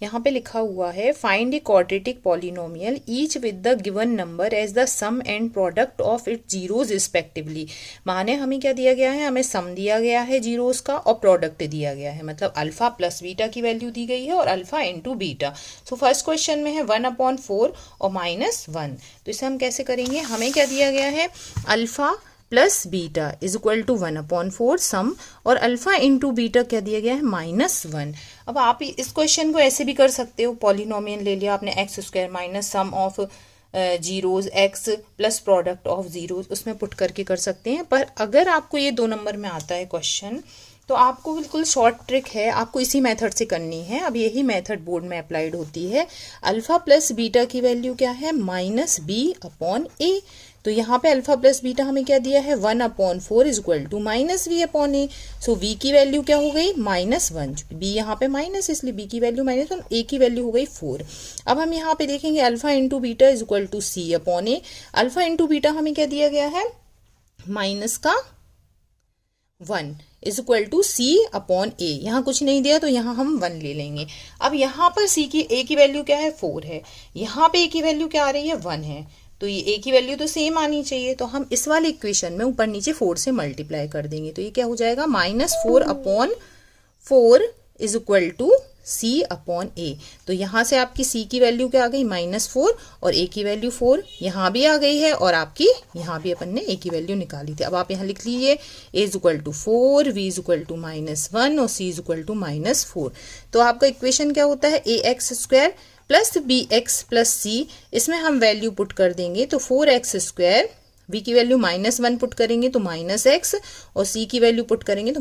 यहाँ पे लिखा हुआ है find a quadratic polynomial each with the given number as the sum and product of its zeros respectively. माने हमें क्या दिया गया है, हमें सम दिया गया है जीरोज का और प्रोडक्ट दिया गया है, मतलब अल्फा प्लस बीटा की वैल्यू दी गई है और alpha into beta. So first question में है 1/4 और -1। तो इसे हम कैसे करेंगे, हमें क्या दिया गया है, alpha plus beta is equal to 1/4 sum और अल्फा इंटू बीटा क्या दिया गया है, -1। अब आप इस क्वेश्चन को ऐसे भी कर सकते हो, पॉलिनोमियल ले लिया आपने x² minus sum of zeros x plus product of zeros, उसमें पुट करके कर सकते हैं। पर अगर आपको ये 2 नंबर में आता है क्वेश्चन तो आपको बिल्कुल शॉर्ट ट्रिक है, आपको इसी मेथड से करनी है। अब यही मेथड बोर्ड में अप्लाइड होती है। अल्फा प्लस बीटा की वैल्यू क्या है, -b/a। तो यहाँ पे अल्फा प्लस बीटा हमें क्या दिया है, 1/4 is equal to -v/a। So v की वैल्यू क्या हो गई, -1। b यहाँ पे माइनस, इसलिए b की वैल्यू -1, a की वैल्यू हो गई 4। अब हम यहाँ पे देखेंगे alpha into beta is equal to c/a। Alpha into beta हमें क्या दिया गया है, -1 इज इक्वल टू c/a। यहाँ कुछ नहीं दिया तो यहाँ हम 1 ले लेंगे। अब यहाँ पर a की वैल्यू क्या है, 4 है, यहाँ पे a की वैल्यू क्या आ रही है, 1 है, तो ये a की वैल्यु तो सेम आनी चाहिए। तो हम इस वाले इक्वेशन में ऊपर नीचे 4 से मल्टीप्लाई कर देंगे, तो ये क्या हो जाएगा, -4/4 इज इक्वल टू c/a। तो यहाँ से आपकी c की वैल्यू क्या आ गई, -4 और a की वैल्यू 4 यहाँ भी आ गई है और आपकी यहाँ भी अपन ने a की वैल्यू निकाली थी। अब आप यहाँ लिख लीजिए a is equal to 4, v is equal to -1 और c इज इक्वल टू -4। तो आपका इक्वेशन क्या होता है, ax² plus bx plus c, इसमें हम वैल्यू पुट कर देंगे तो 4x², v की वैल्यू -1 पुट करेंगे तो -x और c की वैल्यू पुट करेंगे तो